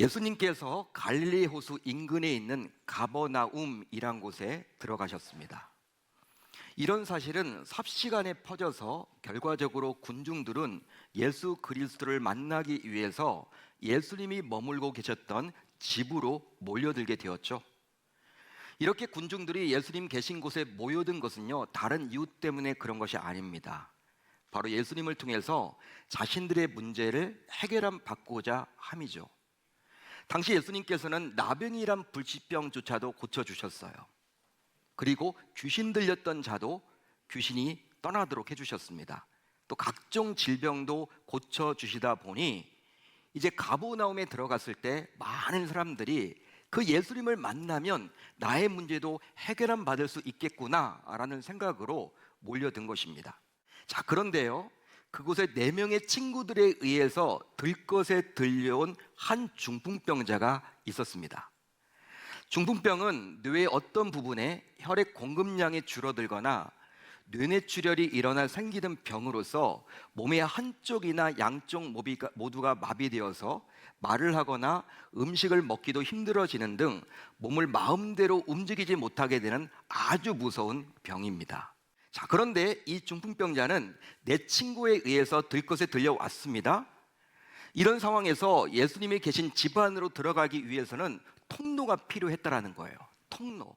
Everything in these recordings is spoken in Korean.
예수님께서 갈릴리 호수 인근에 있는 가버나움이란 곳에 들어가셨습니다. 이런 사실은 삽시간에 퍼져서 결과적으로 군중들은 예수 그리스도를 만나기 위해서 예수님이 머물고 계셨던 집으로 몰려들게 되었죠. 이렇게 군중들이 예수님 계신 곳에 모여든 것은요, 다른 이유 때문에 그런 것이 아닙니다. 바로 예수님을 통해서 자신들의 문제를 해결받고자 함이죠. 당시 예수님께서는 나병이란 불치병조차도 고쳐주셨어요. 그리고 귀신 들렸던 자도 귀신이 떠나도록 해주셨습니다. 또 각종 질병도 고쳐주시다 보니 이제 가버나움에 들어갔을 때 많은 사람들이 그 예수님을 만나면 나의 문제도 해결받을 수 있겠구나라는 생각으로 몰려든 것입니다. 자, 그런데요, 그곳에 4명의 친구들에 의해서 들것에 들려온 한 중풍병자가 있었습니다. 중풍병은 뇌의 어떤 부분에 혈액 공급량이 줄어들거나 뇌내출혈이 일어나 생기는 병으로서 몸의 한쪽이나 양쪽 모두가 마비되어서 말을 하거나 음식을 먹기도 힘들어지는 등 몸을 마음대로 움직이지 못하게 되는 아주 무서운 병입니다. 자, 그런데 이 중풍병자는 내 친구에 의해서 들것에 들려왔습니다. 이런 상황에서 예수님이 계신 집 안으로 들어가기 위해서는 통로가 필요했다라는 거예요. 통로.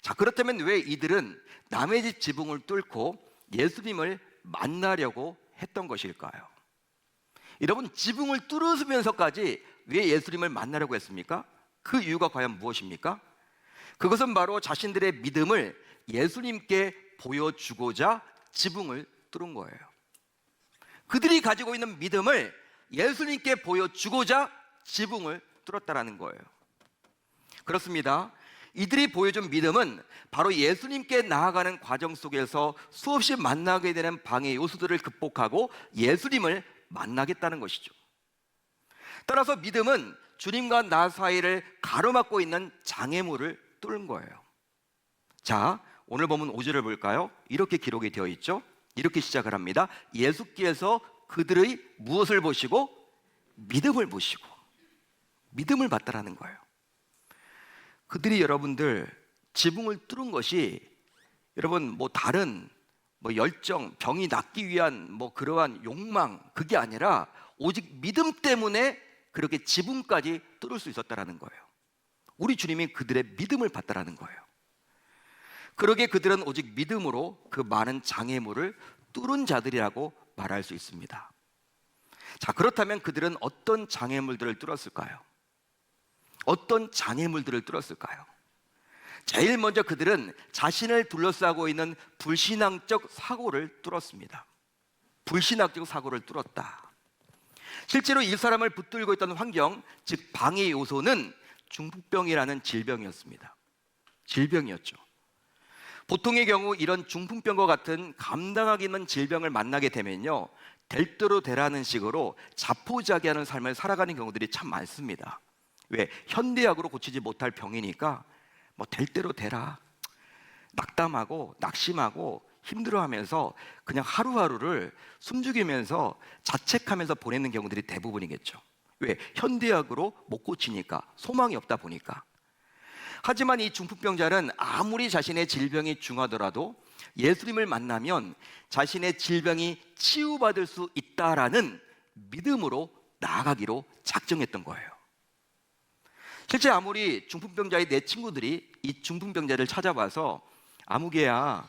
자, 그렇다면 왜 이들은 남의 집 지붕을 뚫고 예수님을 만나려고 했던 것일까요? 여러분, 지붕을 뚫으면서까지 왜 예수님을 만나려고 했습니까? 그 이유가 과연 무엇입니까? 그것은 바로 자신들의 믿음을 예수님께 보여주고자 지붕을 뚫은 거예요. 그들이 가지고 있는 믿음을 예수님께 보여주고자 지붕을 뚫었다라는 거예요. 그렇습니다. 이들이 보여준 믿음은 바로 예수님께 나아가는 과정 속에서 수없이 만나게 되는 방해 요소들을 극복하고 예수님을 만나겠다는 것이죠. 따라서 믿음은 주님과 나 사이를 가로막고 있는 장애물을 뚫은 거예요. 자, 오늘 보면 5절을 볼까요? 이렇게 기록이 되어 있죠. 이렇게 시작을 합니다. 예수께서 그들의 무엇을 보시고? 믿음을 보시고 믿음을 봤다라는 거예요. 그들이 여러분들 지붕을 뚫은 것이 여러분 다른 열정, 병이 낫기 위한 그러한 욕망, 그게 아니라 오직 믿음 때문에 그렇게 지붕까지 뚫을 수 있었다라는 거예요. 우리 주님이 그들의 믿음을 봤다라는 거예요. 그러게 그들은 오직 믿음으로 그 많은 장애물을 뚫은 자들이라고 말할 수 있습니다. 자, 그렇다면 그들은 어떤 장애물들을 뚫었을까요? 어떤 장애물들을 뚫었을까요? 제일 먼저 그들은 자신을 둘러싸고 있는 불신앙적 사고를 뚫었습니다. 불신앙적 사고를 뚫었다. 실제로 이 사람을 붙들고 있던 환경, 즉 방해 요소는 중풍병이라는 질병이었습니다. 질병이었죠. 보통의 경우 이런 중풍병과 같은 감당하기 힘든 질병을 만나게 되면요, 될 대로 되라는 식으로 자포자기하는 삶을 살아가는 경우들이 참 많습니다. 왜? 현대약으로 고치지 못할 병이니까 될 대로 되라, 낙담하고 낙심하고 힘들어하면서 그냥 하루하루를 숨죽이면서 자책하면서 보내는 경우들이 대부분이겠죠. 왜? 현대약으로 못 고치니까, 소망이 없다 보니까. 하지만 이 중풍병자는 아무리 자신의 질병이 중하더라도 예수님을 만나면 자신의 질병이 치유받을 수 있다라는 믿음으로 나아가기로 작정했던 거예요. 실제 아무리 중풍병자의 내 친구들이 이 중풍병자를 찾아와서 아무개야,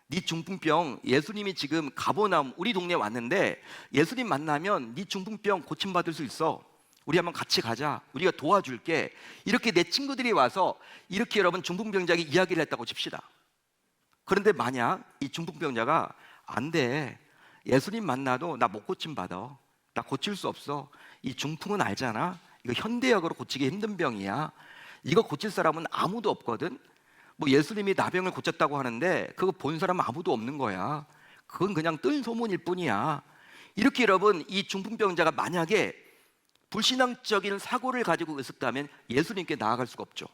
네 중풍병 예수님이 지금 가버나움 우리 동네에 왔는데 예수님 만나면 네 중풍병 고침받을 수 있어, 우리 한번 같이 가자, 우리가 도와줄게, 이렇게 내 친구들이 와서 이렇게 여러분 중풍병자에게 이야기를 했다고 칩시다. 그런데 만약 이 중풍병자가 안 돼, 예수님 만나도 나 못 고침받아, 나 고칠 수 없어, 이 중풍은 알잖아, 이거 현대약으로 고치기 힘든 병이야, 이거 고칠 사람은 아무도 없거든, 예수님이 나병을 고쳤다고 하는데 그거 본 사람은 아무도 없는 거야, 그건 그냥 뜬 소문일 뿐이야. 이렇게 여러분 이 중풍병자가 만약에 불신앙적인 사고를 가지고 있었다면 예수님께 나아갈 수가 없죠.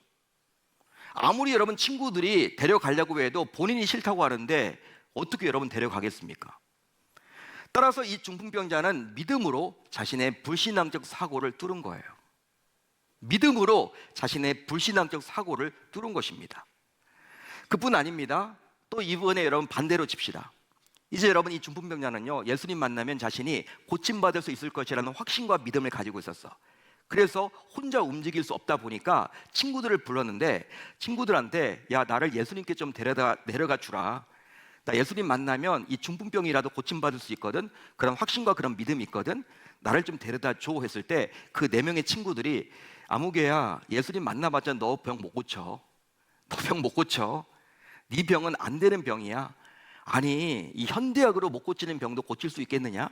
아무리 여러분 친구들이 데려가려고 해도 본인이 싫다고 하는데 어떻게 여러분 데려가겠습니까? 따라서 이 중풍병자는 믿음으로 자신의 불신앙적 사고를 뚫은 거예요. 믿음으로 자신의 불신앙적 사고를 뚫은 것입니다. 그뿐 아닙니다. 또 이번에 여러분 반대로 칩시다. 이제 여러분 이 중풍병자는요, 예수님 만나면 자신이 고침받을 수 있을 것이라는 확신과 믿음을 가지고 있었어. 그래서 혼자 움직일 수 없다 보니까 친구들을 불렀는데 친구들한테 야, 나를 예수님께 좀 내려가 주라. 나 예수님 만나면 이 중풍병이라도 고침받을 수 있거든. 그런 확신과 그런 믿음이 있거든. 나를 좀 데려다 줘 했을 때 그 4명의 친구들이 아무개야, 예수님 만나봤자 너 병 못 고쳐. 너 병 못 고쳐. 네 병은 안 되는 병이야. 아니, 이 현대약으로 못 고치는 병도 고칠 수 있겠느냐?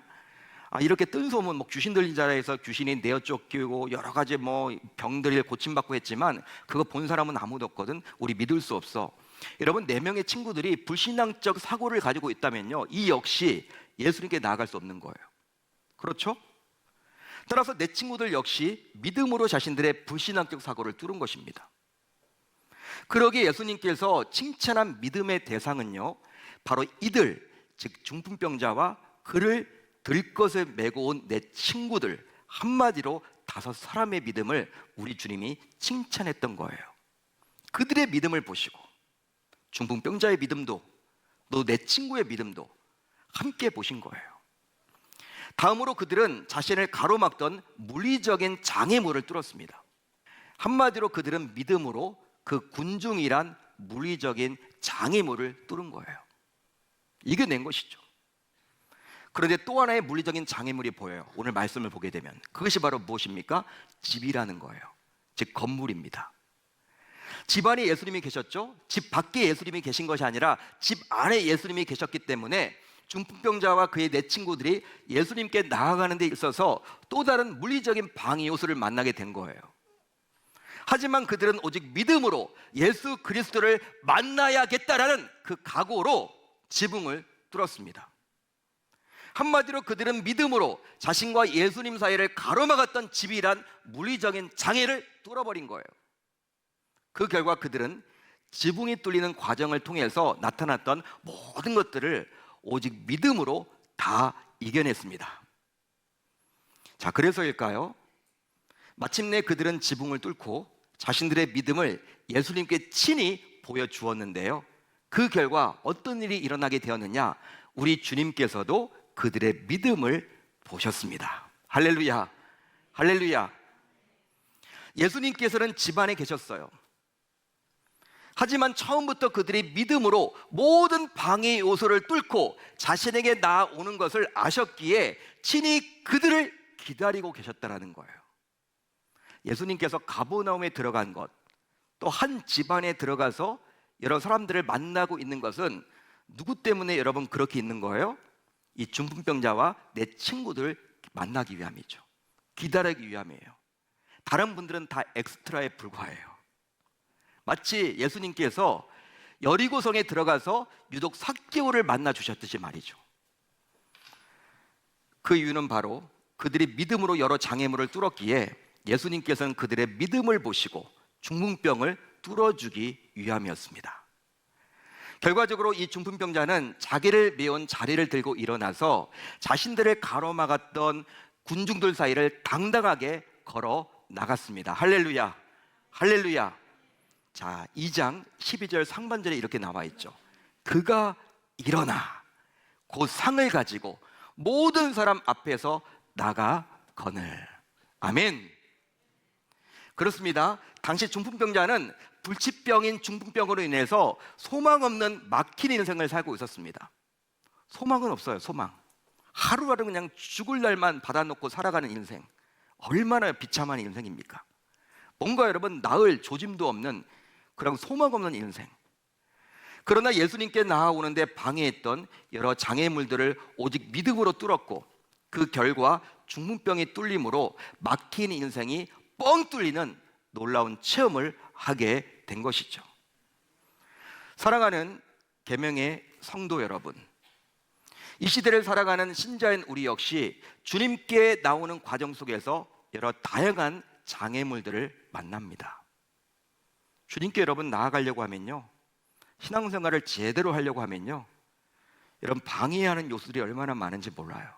이렇게 뜬 소문, 뭐 귀신 들린 자라에서 귀신이 내어 쫓기고 여러 가지 뭐 병들을 고침받고 했지만 그거 본 사람은 아무도 없거든. 우리 믿을 수 없어. 여러분, 4명의 친구들이 불신앙적 사고를 가지고 있다면요, 이 역시 예수님께 나아갈 수 없는 거예요. 그렇죠? 따라서 내 친구들 역시 믿음으로 자신들의 불신앙적 사고를 뚫은 것입니다. 그러기에 예수님께서 칭찬한 믿음의 대상은요, 바로 이들, 즉 중풍병자와 그를 들것에 메고 온 내 친구들, 한마디로 5사람의 믿음을 우리 주님이 칭찬했던 거예요. 그들의 믿음을 보시고 중풍병자의 믿음도 또 내 친구의 믿음도 함께 보신 거예요. 다음으로 그들은 자신을 가로막던 물리적인 장애물을 뚫었습니다. 한마디로 그들은 믿음으로 그 군중이란 물리적인 장애물을 뚫은 거예요. 이겨낸 것이죠. 그런데 또 하나의 물리적인 장애물이 보여요. 오늘 말씀을 보게 되면 그것이 바로 무엇입니까? 집이라는 거예요. 즉 건물입니다. 집 안에 예수님이 계셨죠? 집 밖에 예수님이 계신 것이 아니라 집 안에 예수님이 계셨기 때문에 중풍병자와 그의 4친구들이 예수님께 나아가는 데 있어서 또 다른 물리적인 방해 요소를 만나게 된 거예요. 하지만 그들은 오직 믿음으로 예수 그리스도를 만나야겠다라는 그 각오로 지붕을 뚫었습니다. 한마디로 그들은 믿음으로 자신과 예수님 사이를 가로막았던 집이란 물리적인 장애를 뚫어버린 거예요. 그 결과 그들은 지붕이 뚫리는 과정을 통해서 나타났던 모든 것들을 오직 믿음으로 다 이겨냈습니다. 자, 그래서일까요? 마침내 그들은 지붕을 뚫고 자신들의 믿음을 예수님께 친히 보여주었는데요, 그 결과 어떤 일이 일어나게 되었느냐? 우리 주님께서도 그들의 믿음을 보셨습니다. 할렐루야, 할렐루야. 예수님께서는 집 안에 계셨어요. 하지만 처음부터 그들이 믿음으로 모든 방해 요소를 뚫고 자신에게 나아오는 것을 아셨기에 친히 그들을 기다리고 계셨다는 거예요. 예수님께서 가버나움에 들어간 것, 또 한 집안에 들어가서 여러 사람들을 만나고 있는 것은 누구 때문에 여러분 그렇게 있는 거예요? 이 중풍병자와 내 친구들 만나기 위함이죠. 기다리기 위함이에요. 다른 분들은 다 엑스트라에 불과해요. 마치 예수님께서 여리고성에 들어가서 유독 삭개오를 만나 주셨듯이 말이죠. 그 이유는 바로 그들이 믿음으로 여러 장애물을 뚫었기에 예수님께서는 그들의 믿음을 보시고 중풍병을 뚫어주기 위함이었습니다. 결과적으로 이 중풍병자는 자기를 메운 자리를 들고 일어나서 자신들을 가로막았던 군중들 사이를 당당하게 걸어 나갔습니다. 할렐루야, 할렐루야. 자, 2장 12절 상반절에 이렇게 나와 있죠. 그가 일어나 곧 상을 가지고 모든 사람 앞에서 나가거늘. 아멘. 그렇습니다. 당시 중풍병자는 불치병인 중풍병으로 인해서 소망 없는 막힌 인생을 살고 있었습니다. 소망은 없어요. 소망. 하루하루 그냥 죽을 날만 받아놓고 살아가는 인생, 얼마나 비참한 인생입니까? 뭔가 여러분 나을 조짐도 없는 그런 소망 없는 인생. 그러나 예수님께 나아오는데 방해했던 여러 장애물들을 오직 믿음으로 뚫었고 그 결과 중풍병이 뚫림으로 막힌 인생이 뻥 뚫리는 놀라운 체험을 하게 된 것이죠. 사랑하는 계명의 성도 여러분, 이 시대를 살아가는 신자인 우리 역시 주님께 나오는 과정 속에서 여러 다양한 장애물들을 만납니다. 주님께 여러분 나아가려고 하면요, 신앙생활을 제대로 하려고 하면요, 여러분 방해하는 요소들이 얼마나 많은지 몰라요.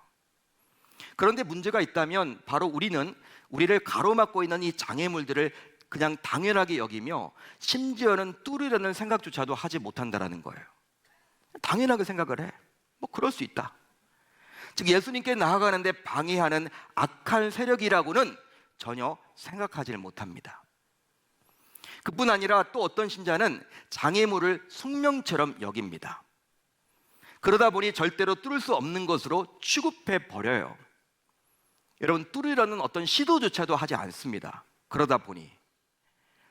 그런데 문제가 있다면 바로 우리는 우리를 가로막고 있는 이 장애물들을 그냥 당연하게 여기며 심지어는 뚫으려는 생각조차도 하지 못한다라는 거예요. 당연하게 생각을 해. 뭐 그럴 수 있다. 즉 예수님께 나아가는데 방해하는 악한 세력이라고는 전혀 생각하지를 못합니다. 그뿐 아니라 또 어떤 신자는 장애물을 숙명처럼 여깁니다. 그러다 보니 절대로 뚫을 수 없는 것으로 취급해 버려요. 여러분, 뚫으려는 어떤 시도조차도 하지 않습니다. 그러다 보니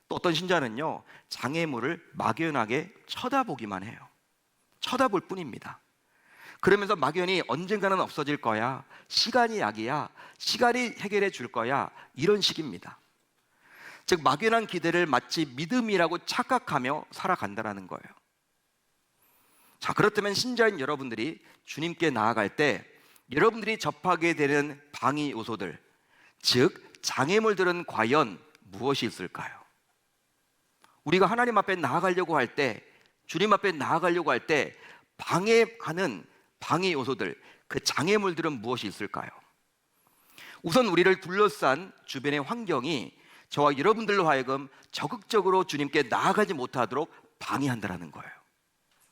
또 어떤 신자는요, 장애물을 막연하게 쳐다보기만 해요. 쳐다볼 뿐입니다. 그러면서 막연히 언젠가는 없어질 거야, 시간이 약이야, 시간이 해결해 줄 거야, 이런 식입니다. 즉 막연한 기대를 마치 믿음이라고 착각하며 살아간다는 거예요. 자, 그렇다면 신자인 여러분들이 주님께 나아갈 때 여러분들이 접하게 되는 방해 요소들, 즉 장애물들은 과연 무엇이 있을까요? 우리가 하나님 앞에 나아가려고 할 때, 주님 앞에 나아가려고 할 때 방해하는 방해 요소들, 그 장애물들은 무엇이 있을까요? 우선 우리를 둘러싼 주변의 환경이 저와 여러분들로 하여금 적극적으로 주님께 나아가지 못하도록 방해한다는 거예요.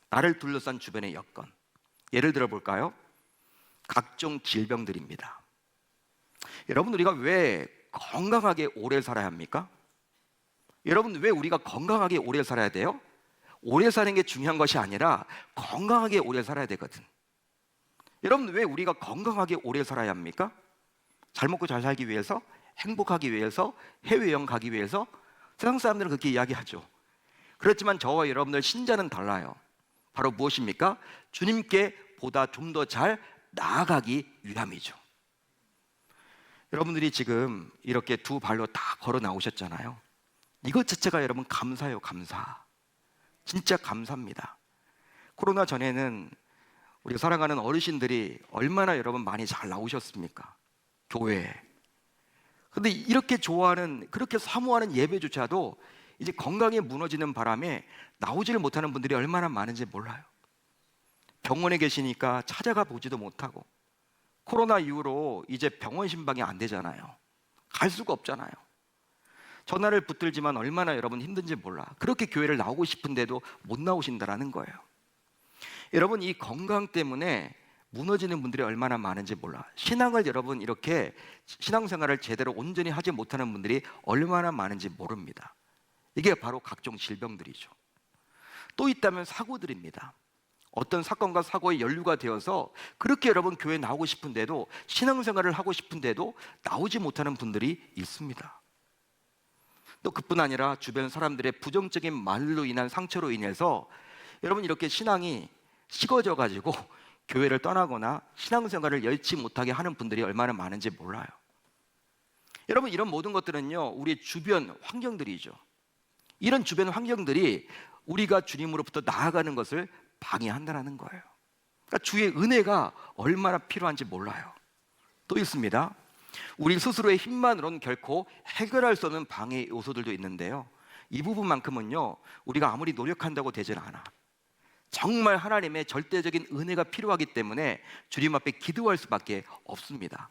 나를 둘러싼 주변의 여건, 예를 들어 볼까요? 각종 질병들입니다. 여러분, 우리가 왜 건강하게 오래 살아야 합니까? 여러분, 왜 우리가 건강하게 오래 살아야 돼요? 오래 사는 게 중요한 것이 아니라 건강하게 오래 살아야 되거든. 여러분, 왜 우리가 건강하게 오래 살아야 합니까? 잘 먹고 잘 살기 위해서, 행복하기 위해서, 해외여행 가기 위해서. 세상 사람들은 그렇게 이야기하죠. 그렇지만 저와 여러분들 신자는 달라요. 바로 무엇입니까? 주님께 보다 좀 더 잘 나아가기 위함이죠. 여러분들이 지금 이렇게 두 발로 다 걸어 나오셨잖아요. 이것 자체가 여러분 감사해요. 감사. 진짜 감사합니다. 코로나 전에는 우리 사랑하는 어르신들이 얼마나 여러분 많이 잘 나오셨습니까? 교회에. 근데 이렇게 좋아하는, 그렇게 사모하는 예배조차도 이제 건강이 무너지는 바람에 나오지를 못하는 분들이 얼마나 많은지 몰라요. 병원에 계시니까 찾아가 보지도 못하고, 코로나 이후로 이제 병원 신방이 안 되잖아요. 갈 수가 없잖아요. 전화를 붙들지만 얼마나 여러분 힘든지 몰라. 그렇게 교회를 나오고 싶은데도 못 나오신다라는 거예요. 여러분, 이 건강 때문에 무너지는 분들이 얼마나 많은지 몰라. 신앙을 여러분 이렇게 신앙생활을 제대로 온전히 하지 못하는 분들이 얼마나 많은지 모릅니다. 이게 바로 각종 질병들이죠. 또 있다면 사고들입니다. 어떤 사건과 사고에 연루가 되어서 그렇게 여러분 교회에 나오고 싶은데도, 신앙생활을 하고 싶은데도 나오지 못하는 분들이 있습니다. 또 그뿐 아니라 주변 사람들의 부정적인 말로 인한 상처로 인해서 여러분 이렇게 신앙이 식어져 가지고 교회를 떠나거나 신앙생활을 열지 못하게 하는 분들이 얼마나 많은지 몰라요. 여러분, 이런 모든 것들은요, 우리 주변 환경들이죠. 이런 주변 환경들이 우리가 주님으로부터 나아가는 것을 방해한다는 거예요. 그러니까 주의 은혜가 얼마나 필요한지 몰라요. 또 있습니다. 우리 스스로의 힘만으로는 결코 해결할 수 없는 방해 요소들도 있는데요, 이 부분만큼은요 우리가 아무리 노력한다고 되지는 않아. 정말 하나님의 절대적인 은혜가 필요하기 때문에 주님 앞에 기도할 수밖에 없습니다.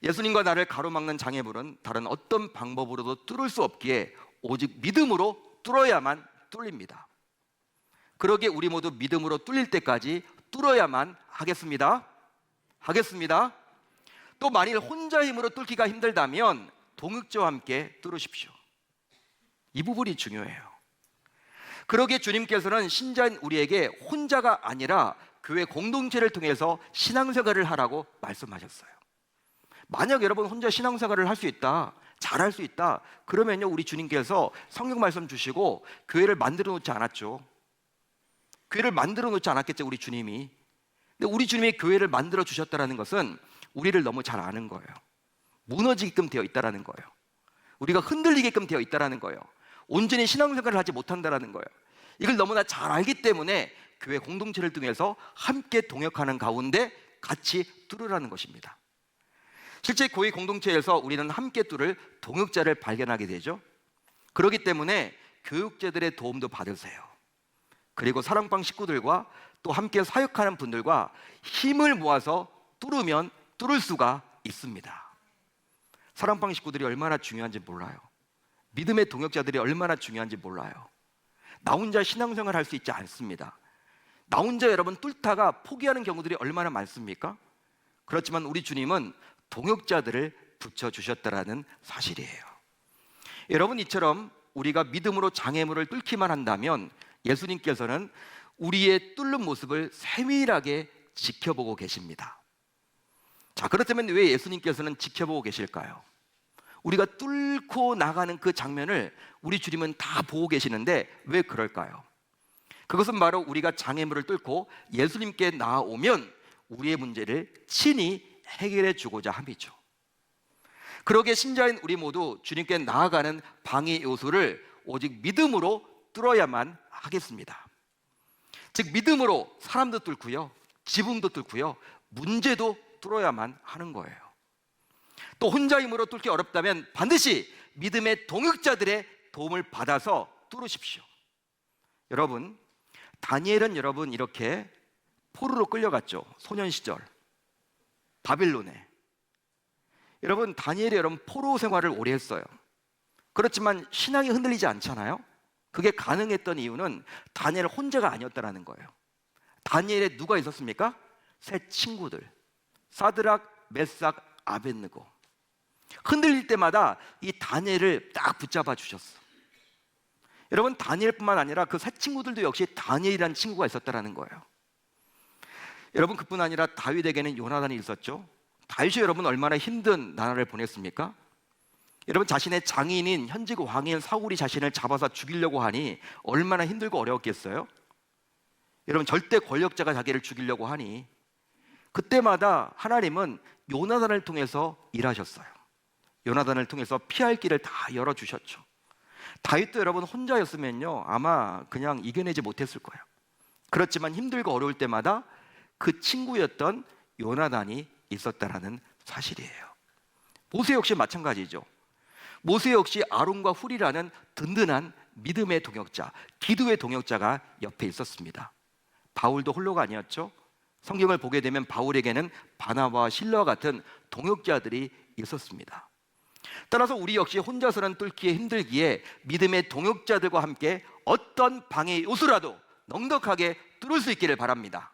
예수님과 나를 가로막는 장애물은 다른 어떤 방법으로도 뚫을 수 없기에 오직 믿음으로 뚫어야만 뚫립니다. 그러기에 우리 모두 믿음으로 뚫릴 때까지 뚫어야만 하겠습니다. 또 만일 혼자 힘으로 뚫기가 힘들다면 동역자와 함께 뚫으십시오. 이 부분이 중요해요. 그러기에 주님께서는 신자인 우리에게 혼자가 아니라 교회 공동체를 통해서 신앙생활을 하라고 말씀하셨어요. 만약 여러분 혼자 신앙생활을 할 수 있다, 잘할 수 있다, 그러면요 우리 주님께서 성경 말씀 주시고 교회를 만들어 놓지 않았죠. 교회를 만들어 놓지 않았겠죠, 우리 주님이. 근데 우리 주님이 교회를 만들어 주셨다는 것은 우리를 너무 잘 아는 거예요. 무너지게끔 되어 있다는 거예요. 우리가 흔들리게끔 되어 있다는 거예요. 온전히 신앙생활을 하지 못한다는 거예요. 이걸 너무나 잘 알기 때문에 교회 공동체를 통해서 함께 동역하는 가운데 같이 뚫으라는 것입니다. 실제 교회 공동체에서 우리는 함께 뚫을 동역자를 발견하게 되죠. 그렇기 때문에 교육자들의 도움도 받으세요. 그리고 사랑방 식구들과 또 함께 사역하는 분들과 힘을 모아서 뚫으면 뚫을 수가 있습니다. 사랑방 식구들이 얼마나 중요한지 몰라요. 믿음의 동역자들이 얼마나 중요한지 몰라요. 나 혼자 신앙생활 할 수 있지 않습니다. 나 혼자 여러분 뚫다가 포기하는 경우들이 얼마나 많습니까? 그렇지만 우리 주님은 동역자들을 붙여주셨다라는 사실이에요. 여러분, 이처럼 우리가 믿음으로 장애물을 뚫기만 한다면 예수님께서는 우리의 뚫는 모습을 세밀하게 지켜보고 계십니다. 자, 그렇다면 왜 예수님께서는 지켜보고 계실까요? 우리가 뚫고 나가는 그 장면을 우리 주님은 다 보고 계시는데 왜 그럴까요? 그것은 바로 우리가 장애물을 뚫고 예수님께 나아오면 우리의 문제를 친히 해결해 주고자 함이죠. 그러기에 신자인 우리 모두 주님께 나아가는 방해 요소를 오직 믿음으로 뚫어야만 하겠습니다. 즉 믿음으로 사람도 뚫고요, 지붕도 뚫고요, 문제도 뚫어야만 하는 거예요. 또 혼자 힘으로 뚫기 어렵다면 반드시 믿음의 동역자들의 도움을 받아서 뚫으십시오. 여러분, 다니엘은 여러분 이렇게 포로로 끌려갔죠. 소년 시절 바빌론에. 여러분, 다니엘이 여러분 포로 생활을 오래 했어요. 그렇지만 신앙이 흔들리지 않잖아요. 그게 가능했던 이유는 다니엘 혼자가 아니었다는 거예요. 다니엘에 누가 있었습니까? 세 친구들, 사드락, 메삭, 아벳느고. 흔들릴 때마다 이 다니엘을 딱 붙잡아 주셨어. 여러분, 다니엘뿐만 아니라 그 세 친구들도 역시 다니엘이라는 친구가 있었다는 거예요. 여러분, 그뿐 아니라 다윗에게는 요나단이 있었죠. 다윗이 여러분 얼마나 힘든 나라를 보냈습니까? 여러분, 자신의 장인인 현직 왕인 사울이 자신을 잡아서 죽이려고 하니 얼마나 힘들고 어려웠겠어요? 여러분, 절대 권력자가 자기를 죽이려고 하니 그때마다 하나님은 요나단을 통해서 일하셨어요. 요나단을 통해서 피할 길을 다 열어주셨죠. 다윗도 여러분 혼자였으면요 아마 그냥 이겨내지 못했을 거예요. 그렇지만 힘들고 어려울 때마다 그 친구였던 요나단이 있었다라는 사실이에요. 모세 역시 마찬가지죠. 모세 역시 아론과 훌이라는 든든한 믿음의 동역자, 기도의 동역자가 옆에 있었습니다. 바울도 홀로가 아니었죠. 성경을 보게 되면 바울에게는 바나바와 실러와 같은 동역자들이 있었습니다. 따라서 우리 역시 혼자서는 뚫기에 힘들기에 믿음의 동역자들과 함께 어떤 방해 요소라도 넉넉하게 뚫을 수 있기를 바랍니다.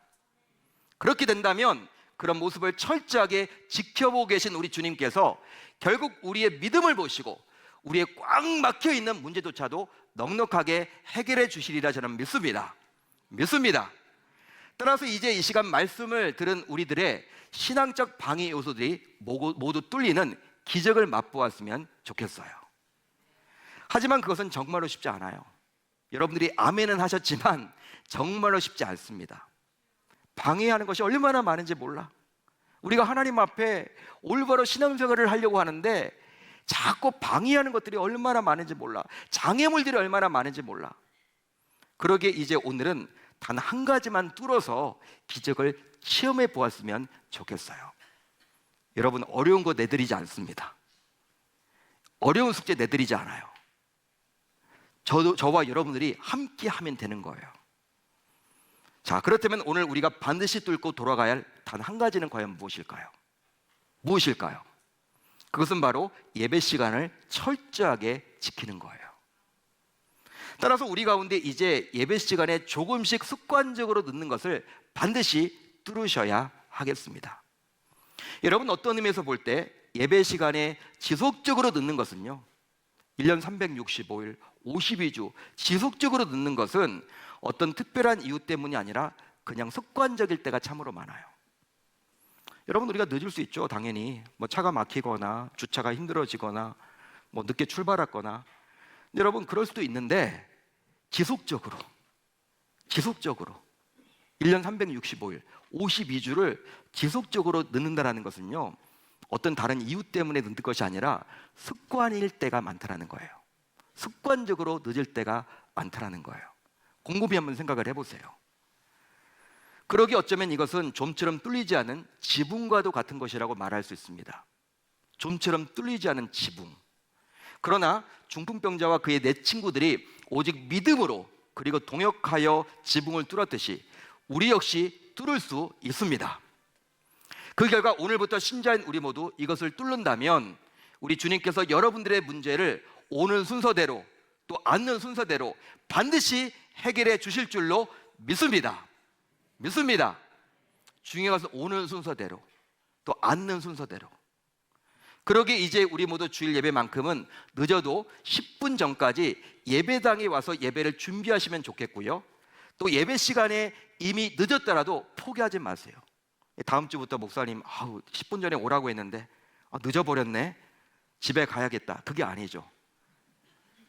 그렇게 된다면 그런 모습을 철저하게 지켜보고 계신 우리 주님께서 결국 우리의 믿음을 보시고 우리의 꽉 막혀 있는 문제조차도 넉넉하게 해결해 주시리라 저는 믿습니다. 따라서 이제 이 시간 말씀을 들은 우리들의 신앙적 방해 요소들이 모두 뚫리는 기적을 맛보았으면 좋겠어요. 하지만 그것은 정말로 쉽지 않아요. 여러분들이 아멘은 하셨지만 정말로 쉽지 않습니다. 방해하는 것이 얼마나 많은지 몰라. 우리가 하나님 앞에 올바로 신앙생활을 하려고 하는데 자꾸 방해하는 것들이 얼마나 많은지 몰라. 장애물들이 얼마나 많은지 몰라. 그러기에 이제 오늘은 단 한 가지만 뚫어서 기적을 체험해 보았으면 좋겠어요. 여러분, 어려운 거 내드리지 않습니다. 어려운 숙제 내드리지 않아요. 저와 여러분들이 함께 하면 되는 거예요. 자, 그렇다면 오늘 우리가 반드시 뚫고 돌아가야 할 단 한 가지는 과연 무엇일까요? 그것은 바로 예배 시간을 철저하게 지키는 거예요. 따라서 우리 가운데 이제 예배 시간에 조금씩 습관적으로 늦는 것을 반드시 뚫으셔야 하겠습니다. 여러분, 어떤 의미에서 볼 때 예배 시간에 지속적으로 늦는 것은요 1년 365일 52주 지속적으로 늦는 것은 어떤 특별한 이유 때문이 아니라 그냥 습관적일 때가 참으로 많아요. 여러분, 우리가 늦을 수 있죠. 당연히 뭐 차가 막히거나 주차가 힘들어지거나 뭐 늦게 출발했거나. 여러분, 그럴 수도 있는데 지속적으로 1년 365일 52주를 지속적으로 늦는다는 것은요 어떤 다른 이유 때문에 늦는 것이 아니라 습관일 때가 많다는 거예요. 습관적으로 늦을 때가 많다는 거예요. 곰곰이 한번 생각을 해보세요. 그러기 어쩌면 이것은 좀처럼 뚫리지 않은 지붕과도 같은 것이라고 말할 수 있습니다. 좀처럼 뚫리지 않은 지붕. 그러나 중풍병자와 그의 네 친구들이 오직 믿음으로 그리고 동역하여 지붕을 뚫었듯이 우리 역시 뚫을 수 있습니다. 그 결과 오늘부터 신자인 우리 모두 이것을 뚫는다면 우리 주님께서 여러분들의 문제를 오는 순서대로 또 앉는 순서대로 반드시 해결해 주실 줄로 믿습니다. 믿습니다. 중요한 것은 오는 순서대로 또 앉는 순서대로. 그러기에 이제 우리 모두 주일 예배만큼은 늦어도 10분 전까지 예배당에 와서 예배를 준비하시면 좋겠고요. 또 예배 시간에 이미 늦었더라도 포기하지 마세요. 다음 주부터 목사님 10분 전에 오라고 했는데 늦어버렸네, 집에 가야겠다, 그게 아니죠.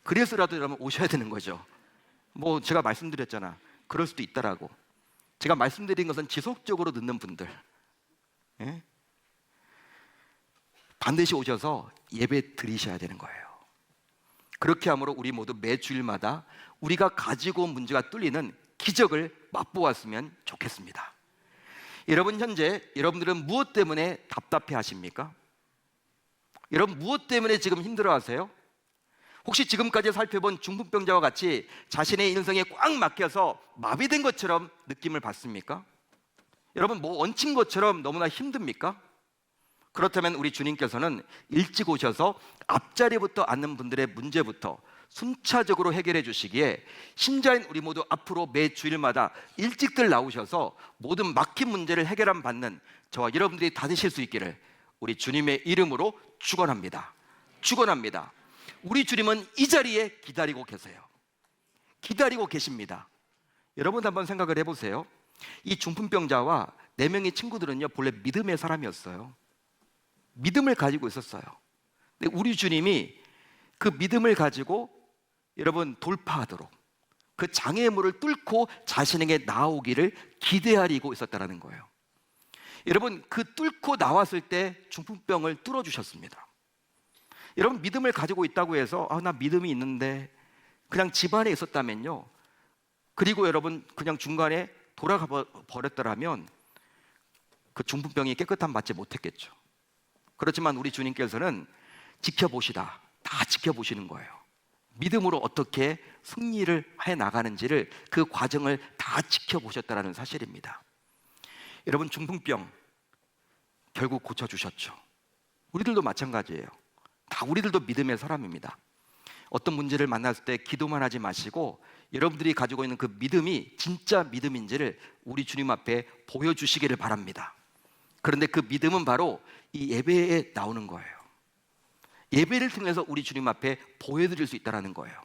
그래서라도 여러분 오셔야 되는 거죠. 뭐 제가 말씀드렸잖아, 그럴 수도 있다라고. 제가 말씀드린 것은 지속적으로 늦는 분들, 예? 반드시 오셔서 예배 드리셔야 되는 거예요. 그렇게 함으로 우리 모두 매 주일마다 우리가 가지고 온 문제가 뚫리는 기적을 맛보았으면 좋겠습니다. 여러분, 현재 여러분들은 무엇 때문에 답답해 하십니까? 여러분, 무엇 때문에 지금 힘들어 하세요? 혹시 지금까지 살펴본 중풍병자와 같이 자신의 인생에 꽉 막혀서 마비된 것처럼 느낌을 받습니까? 여러분, 뭐 얹힌 것처럼 너무나 힘듭니까? 그렇다면 우리 주님께서는 일찍 오셔서 앞자리부터 앉는 분들의 문제부터 순차적으로 해결해 주시기에 신자인 우리 모두 앞으로 매 주일마다 일찍들 나오셔서 모든 막힌 문제를 해결함 받는 저와 여러분들이 다 되실 수 있기를 우리 주님의 이름으로 축원합니다. 축원합니다. 우리 주님은 이 자리에 기다리고 계세요. 기다리고 계십니다. 여러분 한번 생각을 해보세요. 이 중풍병자와 4명의 친구들은요, 본래 믿음의 사람이었어요. 믿음을 가지고 있었어요. 근데 우리 주님이 그 믿음을 가지고 여러분 돌파하도록 그 장애물을 뚫고 자신에게 나오기를 기대하리고 있었다는 거예요. 여러분, 그 뚫고 나왔을 때 중풍병을 뚫어주셨습니다. 여러분, 믿음을 가지고 있다고 해서 나 믿음이 있는데 그냥 집안에 있었다면요, 그리고 여러분 그냥 중간에 돌아가 버렸더라면 그 중풍병이 깨끗함 받지 못했겠죠. 그렇지만 우리 주님께서는 지켜보시다, 다 지켜보시는 거예요. 믿음으로 어떻게 승리를 해 나가는지를, 그 과정을 다 지켜보셨다는 사실입니다. 여러분, 중풍병 결국 고쳐주셨죠. 우리들도 마찬가지예요. 다 우리들도 믿음의 사람입니다. 어떤 문제를 만났을 때 기도만 하지 마시고 여러분들이 가지고 있는 그 믿음이 진짜 믿음인지를 우리 주님 앞에 보여주시기를 바랍니다. 그런데 그 믿음은 바로 이 예배에 나오는 거예요. 예배를 통해서 우리 주님 앞에 보여드릴 수 있다는 거예요.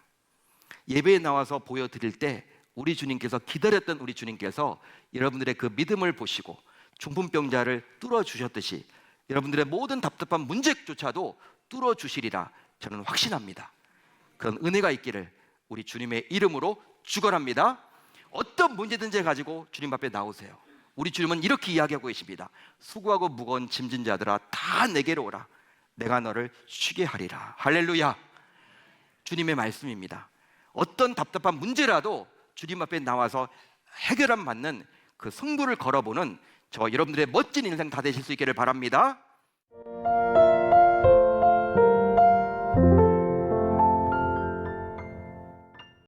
예배에 나와서 보여드릴 때 우리 주님께서, 기다렸던 우리 주님께서 여러분들의 그 믿음을 보시고 중풍병자를 뚫어주셨듯이 여러분들의 모든 답답한 문제조차도 뚫어주시리라 저는 확신합니다. 그런 은혜가 있기를 우리 주님의 이름으로 축원합니다. 어떤 문제든지 가지고 주님 앞에 나오세요. 우리 주님은 이렇게 이야기하고 계십니다. 수고하고 무거운 짐진 자들아, 다 내게로 오라. 내가 너를 쉬게 하리라. 할렐루야. 주님의 말씀입니다. 어떤 답답한 문제라도 주님 앞에 나와서 해결함 받는 그 승부를 걸어보는 저 여러분들의 멋진 인생 다 되실 수 있기를 바랍니다.